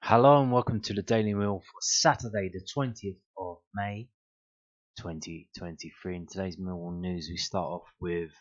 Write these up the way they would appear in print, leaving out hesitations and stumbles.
Hello and welcome to the Daily Mill for Saturday the 20th of May 2023. In today's Millwall news we start off with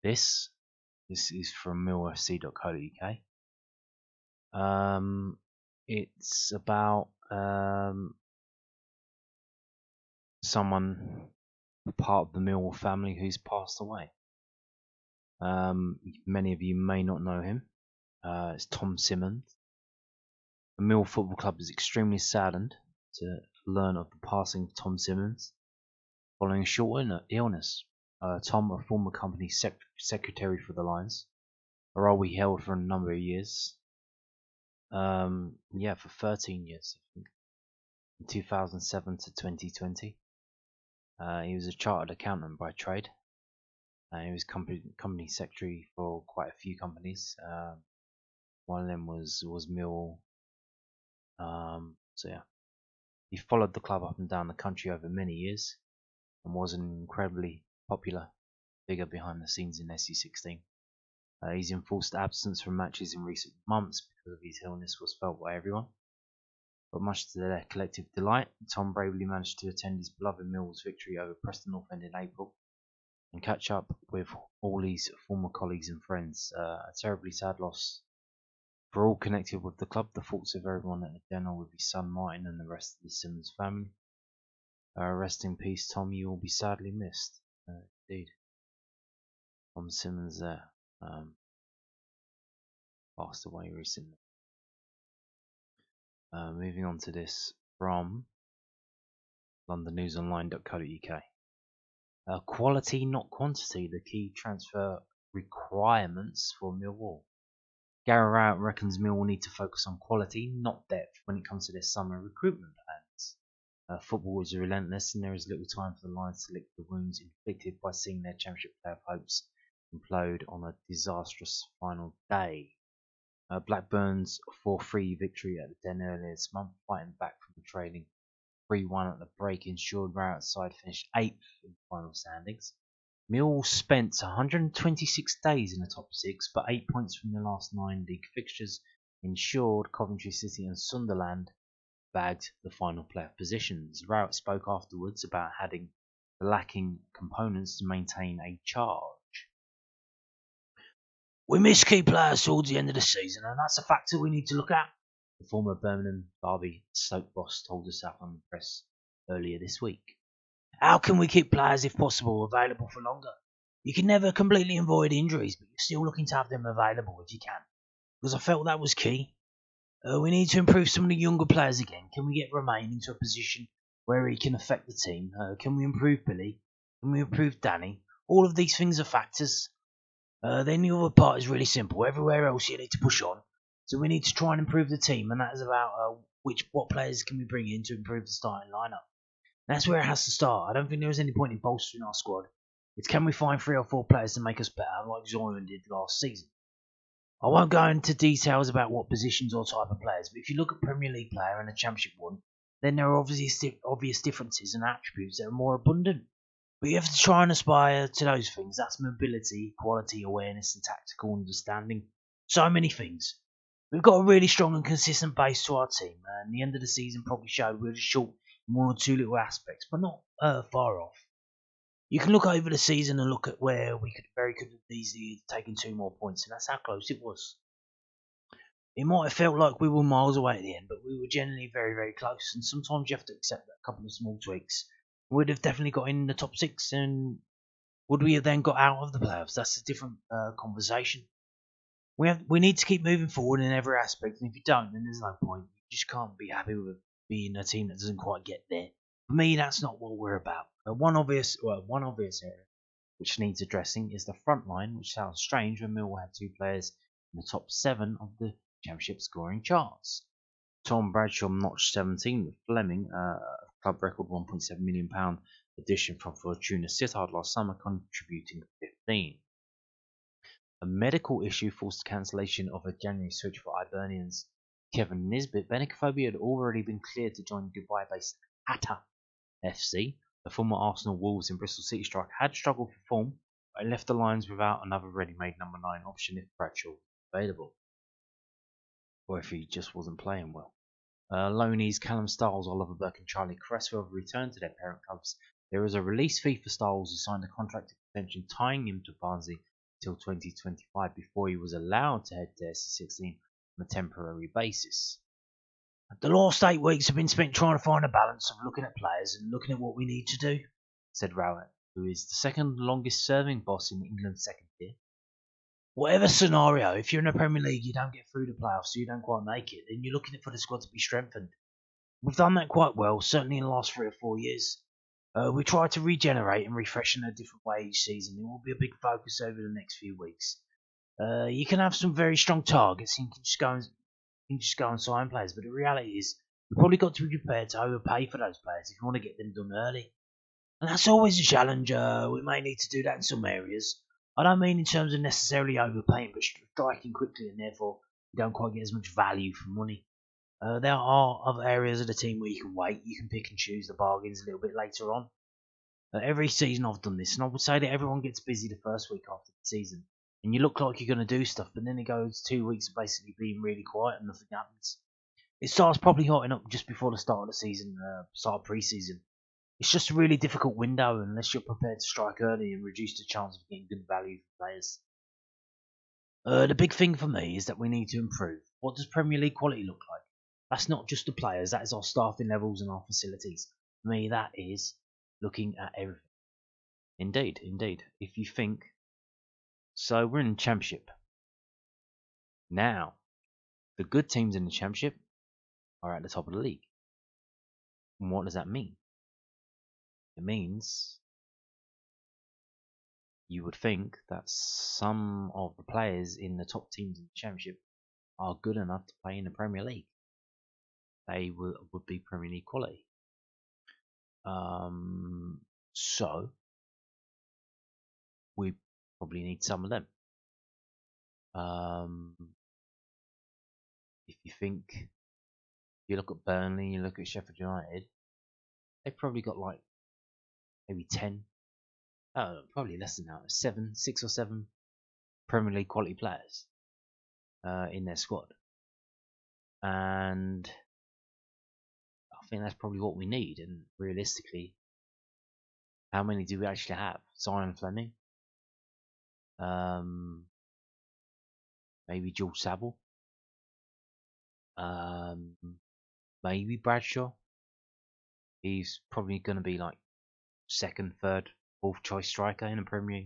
this. This is from millfc.co.uk. It's about someone part of the Millwall family who's passed away. Many of you may not know him. It's Tom Simmons. The Millwall Football Club is extremely saddened to learn of the passing of Tom Simmons following a short illness. Tom, a former company secretary for the Lions, a role he held for a number of years. For 13 years, I think, from 2007 to 2020. He was a chartered accountant by trade. He was company secretary for quite a few companies. One of them was Millwall. He followed the club up and down the country over many years and was an incredibly popular figure behind the scenes in SC16. His enforced absence from matches in recent months because of his illness was felt by everyone, but much to their collective delight, Tom bravely managed to attend his beloved Millwall's victory over Preston North End in April and catch up with all his former colleagues and friends. A terribly sad loss for all connected with the club, the thoughts of everyone at the dinner with his son Martin and the rest of the Simmons family. Rest in peace, Tom. You will be sadly missed. Indeed. Tom Simmons there passed away recently. Moving on to this from londonnewsonline.co.uk. Quality, not quantity, the key transfer requirements for Millwall. Gary Rowett reckons Millwall need to focus on quality, not depth, when it comes to their summer recruitment plans. Football is relentless and there is little time for the Lions to lick the wounds inflicted by seeing their Championship playoff hopes implode on a disastrous final day. Blackburn's 4-3 victory at the Den earlier this month, fighting back from the trailing 3-1 at the break, ensured Rowett's side finished 8th in the final standings. Millwall spent 126 days in the top 6, but 8 points from their last 9 league fixtures ensured Coventry City and Sunderland bagged the final playoff positions. Rowett spoke afterwards about having the lacking components to maintain a charge. We missed key players towards the end of the season, and that's a factor we need to look at, the former Birmingham Derby Stoke boss told us out on the press earlier this week. How can we keep players, if possible, available for longer? You can never completely avoid injuries, but you're still looking to have them available if you can, because I felt that was key. We need to improve some of the younger players again. Can we get Romain into a position where he can affect the team? Can we improve Billy? Can we improve Danny? All of these things are factors. Then the other part is really simple. Everywhere else you need to push on. So we need to try and improve the team, and that is about what players can we bring in to improve the starting lineup. That's where it has to start. I don't think there is any point in bolstering our squad. It's can we find 3 or 4 players to make us better, like Zion did last season. I won't go into details about what positions or type of players, but if you look at Premier League player and a Championship one, then there are obvious differences and attributes that are more abundant. But you have to try and aspire to those things. That's mobility, quality, awareness, and tactical understanding. So many things. We've got a really strong and consistent base to our team, and the end of the season probably showed we were short in 1 or 2 little aspects, but not far off. You can look over the season and look at where we could have easily taken 2 more points, and that's how close it was. It might have felt like we were miles away at the end, but we were generally very, very close, and sometimes you have to accept that a couple of small tweaks would have definitely got in the top 6, and would we have then got out of the playoffs? That's a different conversation. We need to keep moving forward in every aspect, and if you don't, then there's no point. You just can't be happy with being a team that doesn't quite get there. For me, that's not what we're about. One obvious area which needs addressing is the front line, which sounds strange when Millwall had 2 players in the top 7 of the Championship scoring charts. Tom Bradshaw notched 17 with Fleming, a club record £1.7 million addition from Fortuna Sittard last summer, contributing 15. A medical issue forced the cancellation of a January switch for Hibernians Kevin Nisbet. Benicofobia had already been cleared to join Dubai-based Hatta FC. The former Arsenal, Wolves and Bristol City striker had struggled for form, but left the Lions without another ready-made number 9 option if Bradshaw was available. or if he just wasn't playing well. Loanees Callum Styles, Oliver Burke, and Charlie Cresswell have returned to their parent clubs. There is a release fee for Styles, who signed a contract extension tying him to Barnsley until 2025 before he was allowed to head to SC16 on a temporary basis. The last 8 weeks have been spent trying to find a balance of looking at players and looking at what we need to do, said Rowett, who is the second longest serving boss in England's second tier. Whatever scenario, if you're in the Premier League, you don't get through the playoffs, so you don't quite make it, then you're looking for the squad to be strengthened. We've done that quite well, certainly in the last 3 or 4 years. We try to regenerate and refresh in a different way each season. It will be a big focus over the next few weeks. You can have some very strong targets, and you can just go and sign players, but the reality is, you've probably got to be prepared to overpay for those players if you want to get them done early. And that's always a challenge. We may need to do that in some areas. I don't mean in terms of necessarily overpaying, but striking quickly, and therefore you don't quite get as much value for money. There are other areas of the team where you can wait. You can pick and choose the bargains a little bit later on. Every season I've done this, and I would say that everyone gets busy the first week after the season, and you look like you're going to do stuff, but then it goes 2 weeks of basically being really quiet and nothing happens. It starts probably hotting up just before the start of the season, start of pre-season. It's just a really difficult window unless you're prepared to strike early and reduce the chance of getting good value for players. The big thing for me is that we need to improve. What does Premier League quality look like? That's not just the players, that is our staffing levels and our facilities. For me, that is looking at everything. Indeed. If you think... So, we're in the Championship. Now, the good teams in the Championship are at the top of the league. And what does that mean? It means you would think that some of the players in the top teams in the Championship are good enough to play in the Premier League. They would be Premier League quality. So we probably need some of them. If you think, you look at Burnley, you look at Sheffield United, they've probably got like maybe 10, probably less than that, 6 or 7 Premier League quality players in their squad. And I think that's probably what we need. And realistically, how many do we actually have? Zion Fleming, maybe George Saville, maybe Bradshaw. He's probably going to be like second, third, fourth choice striker in a Premier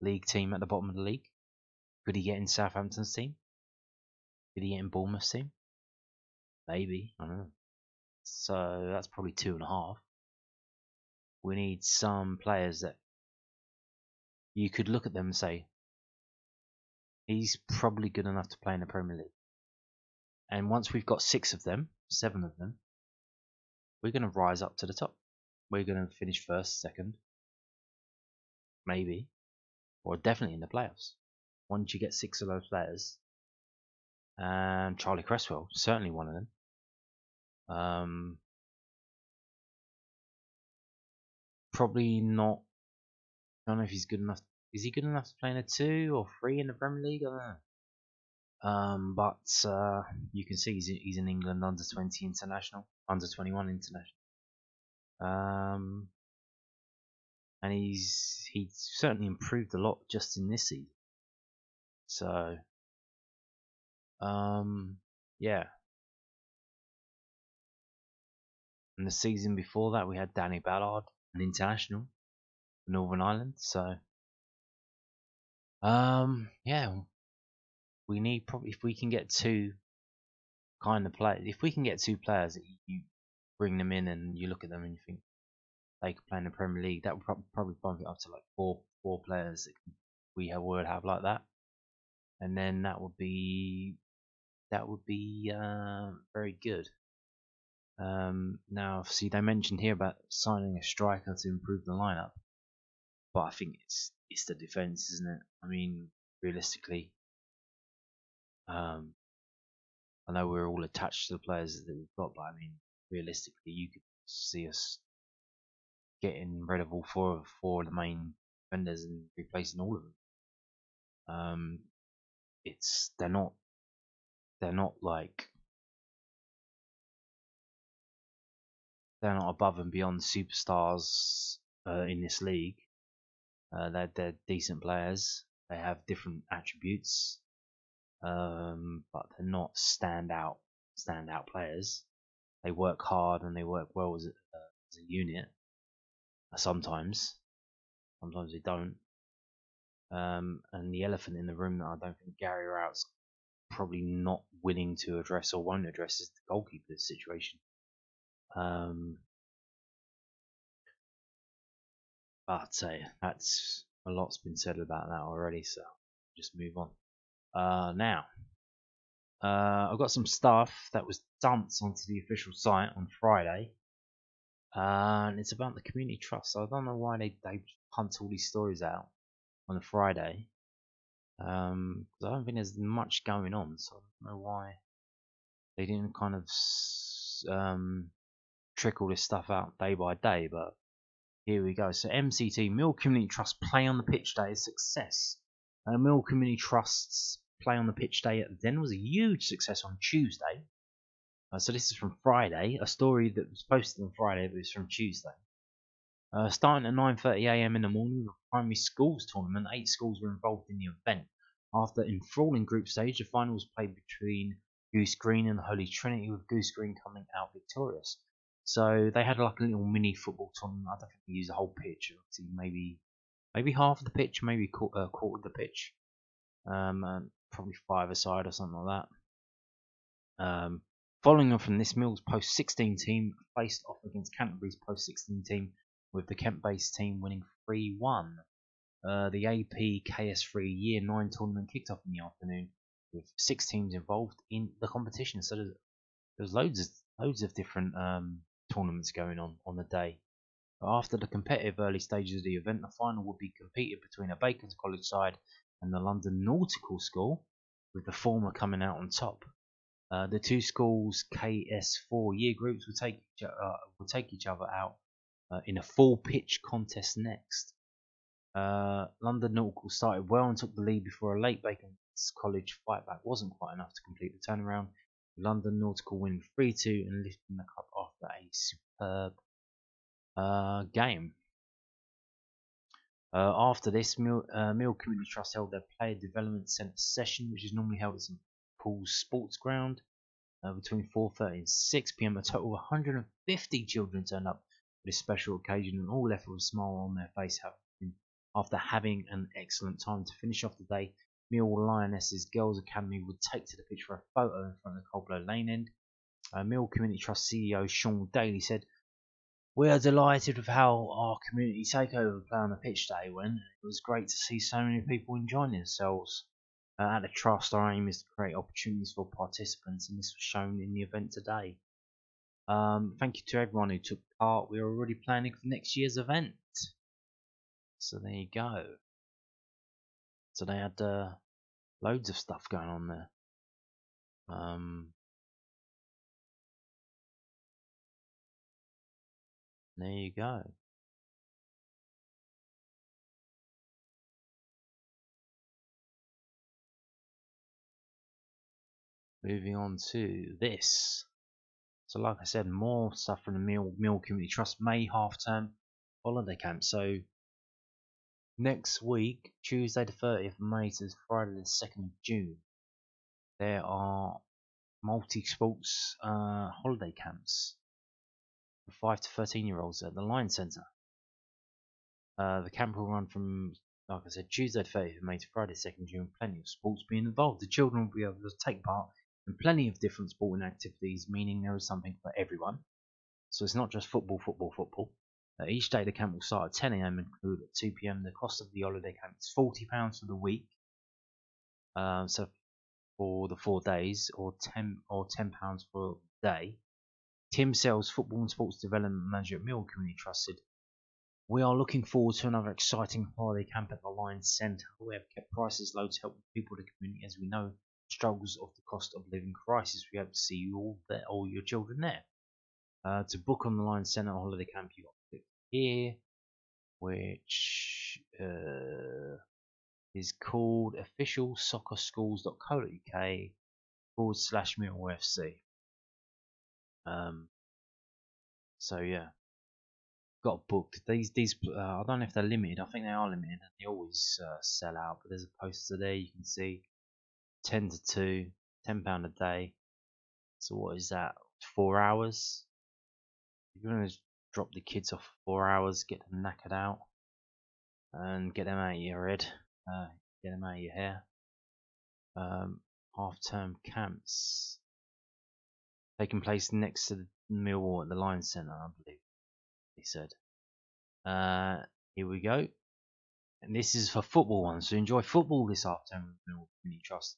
League team at the bottom of the league. Could he get in Southampton's team? Could he get in Bournemouth's team? Maybe, I don't know. So that's probably 2.5. We need some players that you could look at them and say, he's probably good enough to play in the Premier League. And once we've got 6 of them, 7 of them, we're going to rise up to the top. We're going to finish first, second, maybe, or definitely in the playoffs. Once you get 6 of those players, and Charlie Cresswell, certainly one of them. Probably not. I don't know if he's good enough. Is he good enough to play in a 2 or 3 in the Premier League? I don't know. But you can see he's an England under 20 international, under 21 international. And he's certainly improved a lot just in this season. So, yeah. And the season before that, we had Danny Ballard, an international for Northern Ireland. So, yeah, we need probably, if we can get 2 kind of players, if we can get 2 players that you bring them in and you look at them and you think they could play in the Premier League, that would probably bump it up to like 4 players that would have like that, and then that would be very good. Now, see, they mentioned here about signing a striker to improve the lineup, but I think it's the defense, isn't it? I mean, realistically, I know we're all attached to the players that we've got, but I mean, realistically, you could see us getting rid of all 4 of the main defenders and replacing all of them. They're not they're not above and beyond superstars in this league. They're decent players. They have different attributes, but they're not standout players. They work hard and they work well as a unit. Sometimes they don't. And the elephant in the room that I don't think Gary Rowett's probably not willing to address or won't address is the goalkeeper situation. But that's a lot's been said about that already, so just move on. Now, I've got some stuff that was dumped onto the official site on Friday, and it's about the community trust. So I don't know why they punt all these stories out on a Friday. Because I don't think there's much going on, so I don't know why they didn't kind of trickle this stuff out day by day. But here we go. So MCT Mill Community Trust play on the pitch day is success. Mill Community Trust's play on the pitch day at the Den was a huge success on Tuesday. So this is from Friday, a story that was posted on Friday, but it's from Tuesday. Starting at 9:30 a.m. in the morning of the primary schools tournament, 8 schools were involved in the event. After enthralling group stage, the final was played between Goose Green and the Holy Trinity, with Goose Green coming out victorious. So they had like a little mini football tournament. I don't think they used the whole pitch. Maybe half of the pitch, maybe quarter of the pitch, and probably 5 aside or something like that. Following on from this, Mill's post 16 team faced off against Canterbury's post 16 team, with the Kent-based team winning 3-1. The AP KS3 Year 9 tournament kicked off in the afternoon, with 6 teams involved in the competition. So there's loads of different tournaments going on the day. But after the competitive early stages of the event, the final would be competed between a Bacon's College side and the London Nautical School, with the former coming out on top. The two schools' KS4 year groups will take each other out in a full pitch contest next. London Nautical started well and took the lead before a late Bacon's College fightback wasn't quite enough to complete the turnaround. London Nautical win 3-2 and lifting the cup after a superb game. After this, Mill Community Trust held their Player Development Centre session, which is normally held at St Paul's Sports Ground between 4:30 and 6 p.m. A total of 150 children turned up for this special occasion, and all left with a smile on their face after having an excellent time. To finish off the day, Millwall Lionesses Girls Academy would take to the pitch for a photo in front of the Coldblow Lane end. Mill Community Trust CEO Sean Daly said, "We are delighted with how our community takeover play on the pitch day went. It was great to see so many people enjoying themselves. At the Trust, our aim is to create opportunities for participants, and this was shown in the event today. Thank you to everyone who took part. We are already planning for next year's event." So there you go. So they had loads of stuff going on there. There you go. Moving on to this. So like I said, more stuff from the Mill Community Trust May half-term holiday camp. So next week, Tuesday the 30th of May to Friday the 2nd of June, there are multi-sports holiday camps for 5 to 13-year-olds at the Lion Centre. The camp will run from, like I said, Tuesday the 30th of May to Friday the 2nd of June. Plenty of sports being involved. The children will be able to take part in plenty of different sporting activities, meaning there is something for everyone. So it's not just football. Each day the camp will start at 10 a.m. and conclude at 2 p.m. The cost of the holiday camp is £40 for the week. So for the 4 days, or £10 for the day. Tim Sells, Football and Sports Development Manager at Millwall Community Trust, said, "We are looking forward to another exciting holiday camp at the Lions Centre. We have kept prices low to help the people of the community, as we know struggles of the cost of living crisis. We hope to see you all there, all your children there. To book on the Lions Centre holiday camp, you got to click here, which is called officialsoccerschools.co.uk Millwall FC. So yeah, got booked. These I don't know if they're limited. I think they are limited. They always sell out. But there's a poster there. You can see 10 to 2, £10 a day. So what is that? 4 hours. If you want to drop the kids off for 4 hours, get them knackered out, and get them out of your head, get them out of your hair. Half-term camps taking place next to the Millwall at the Lions Centre, I believe he said. Here we go. And this is for football ones. So enjoy football this afternoon with Millwall Community Trust.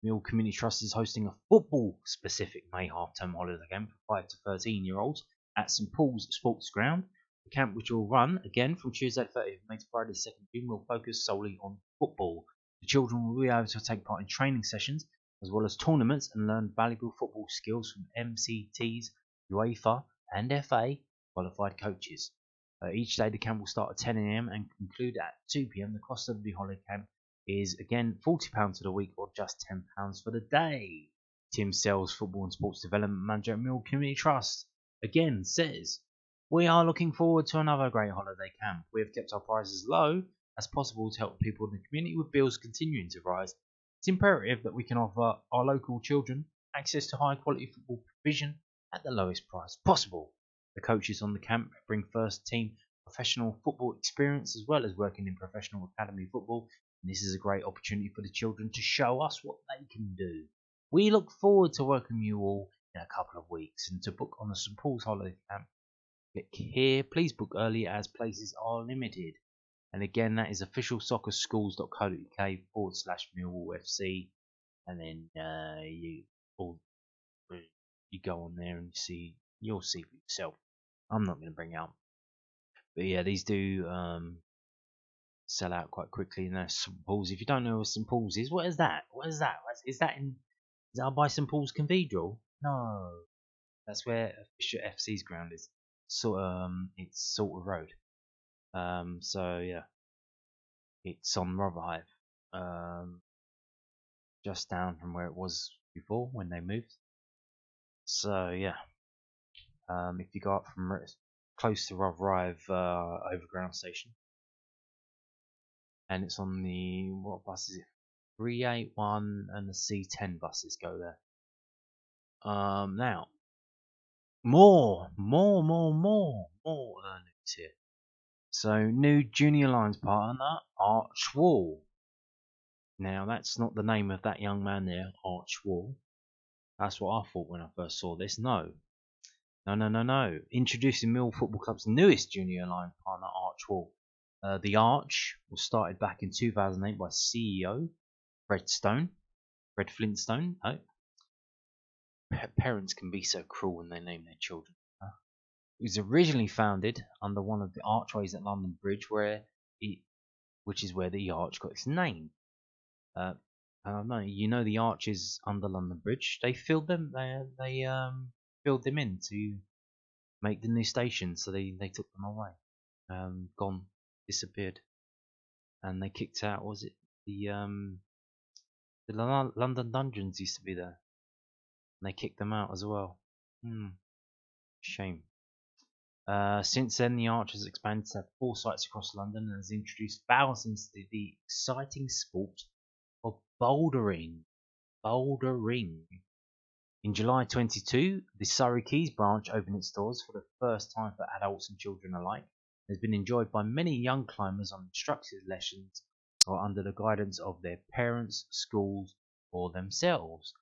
Millwall Community Trust is hosting a football-specific May half-term holiday camp for 5 to 13-year-olds at St Paul's Sports Ground. The camp, which will run again from Tuesday 30th May to Friday 2nd June, will focus solely on football. The children will be able to take part in training sessions as well as tournaments and learn valuable football skills from MCT's, UEFA and FA qualified coaches. Each day the camp will start at 10 AM and conclude at 2 PM. The cost of the holiday camp is again £40 for the week or just £10 for the day. Tim Sells, Football and Sports Development Manager at Millwall Community Trust, again says, "We are looking forward to another great holiday camp. We have kept our prices low as possible to help people in the community with bills continuing to rise. It's imperative that we can offer our local children access to high quality football provision at the lowest price possible. The coaches on the camp bring first team professional football experience as well as working in professional academy football, and this is a great opportunity for the children to show us what they can do. We look forward to welcoming you all in a couple of weeks, and to book on the St Paul's holiday camp, click here. Please book early as places are limited." And again, that is officialsoccerschools.co.uk/Millwall FC, and then you go on there and you'll see for yourself. I'm not going to bring it up, but yeah, these do sell out quite quickly. And there's St Paul's. If you don't know what St Paul's is, what is that? What is that? Is that by St Paul's Cathedral? No, that's where Fisher FC's ground is. It's Salter Road. So yeah, it's on Rotherhithe, just down from where it was before when they moved. So yeah, if you go up from close to Rotherhithe Overground Station, and it's on the, what bus is it? 381 and the C10 buses go there. Now, more news here. So, new Junior Lions partner, Archwall. Now, that's not the name of that young man there, Archwall. That's what I thought when I first saw this. No. Introducing Millwall Football Club's newest Junior Lions partner, Archwall. The Arch was started back in 2008 by CEO Fred Flintstone. Oh. Parents can be so cruel when they name their children. It was originally founded under one of the archways at London Bridge, which is where the arch got its name. I don't know. You know the arches under London Bridge. They filled them. They filled them in to make the new station, so they took them away. Disappeared, and they kicked out. Was it the London Dungeons used to be there, and they kicked them out as well. Shame. Since then, the Arch has expanded to 4 sites across London and has introduced thousands to the exciting sport of bouldering. In July 22, the Surrey Quays branch opened its doors for the first time for adults and children alike. It has been enjoyed by many young climbers on instructed lessons or under the guidance of their parents, schools, or themselves.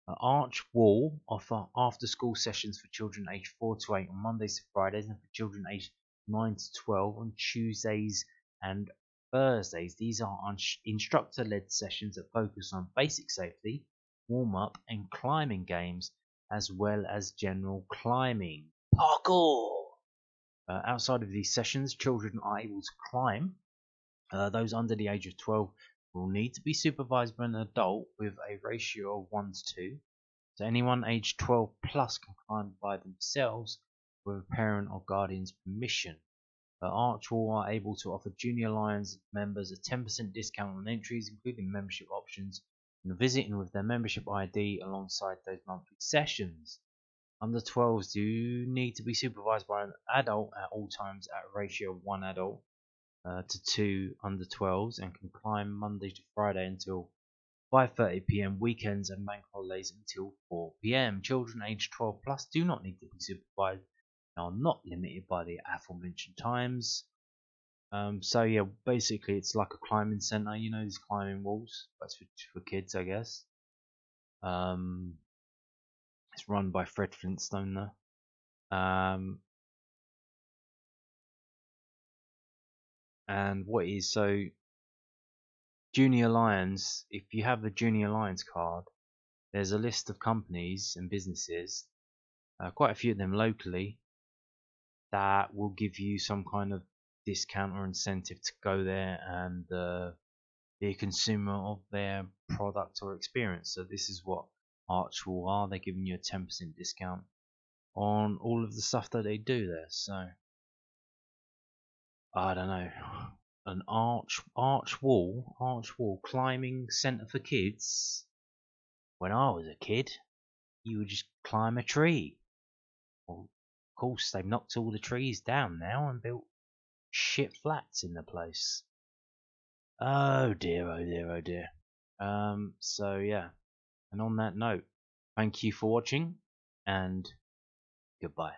Arch Wall offer after-school sessions for children aged 4 to 8 on Mondays to Fridays, and for children aged 9 to 12 on Tuesdays and Thursdays. These are instructor-led sessions that focus on basic safety, warm-up, and climbing games, as well as general climbing. Parkour! Outside of these sessions, children are able to climb. Those under the age of 12 will need to be supervised by an adult with a ratio of 1 to 2. So anyone aged 12 plus can climb by themselves with a parent or guardian's permission. Archwall are able to offer Junior Lions members a 10% discount on entries, including membership options and visiting with their membership ID alongside those monthly sessions. Under 12s do need to be supervised by an adult at all times at a ratio of 1 adult to 2 under 12s, and can climb Monday to Friday until 5:30 p.m. Weekends and bank holidays until 4 p.m. Children aged 12 plus do not need to be supervised and are not limited by the aforementioned times. So yeah, basically it's like a climbing centre, you know, these climbing walls. That's for kids, I guess. It's run by Fred Flintstone though. And what is so Junior Lions? If you have a Junior Lions card, there's a list of companies and businesses, quite a few of them locally, that will give you some kind of discount or incentive to go there and be a consumer of their product or experience. So this is what Archwall are. They're giving you a 10% discount on all of the stuff that they do there. So I don't know, an arch wall climbing centre for kids. When I was a kid, you would just climb a tree. Well, of course, they've knocked all the trees down now and built shit flats in the place. Oh dear, oh dear, oh dear. So yeah, and on that note, thank you for watching, and goodbye.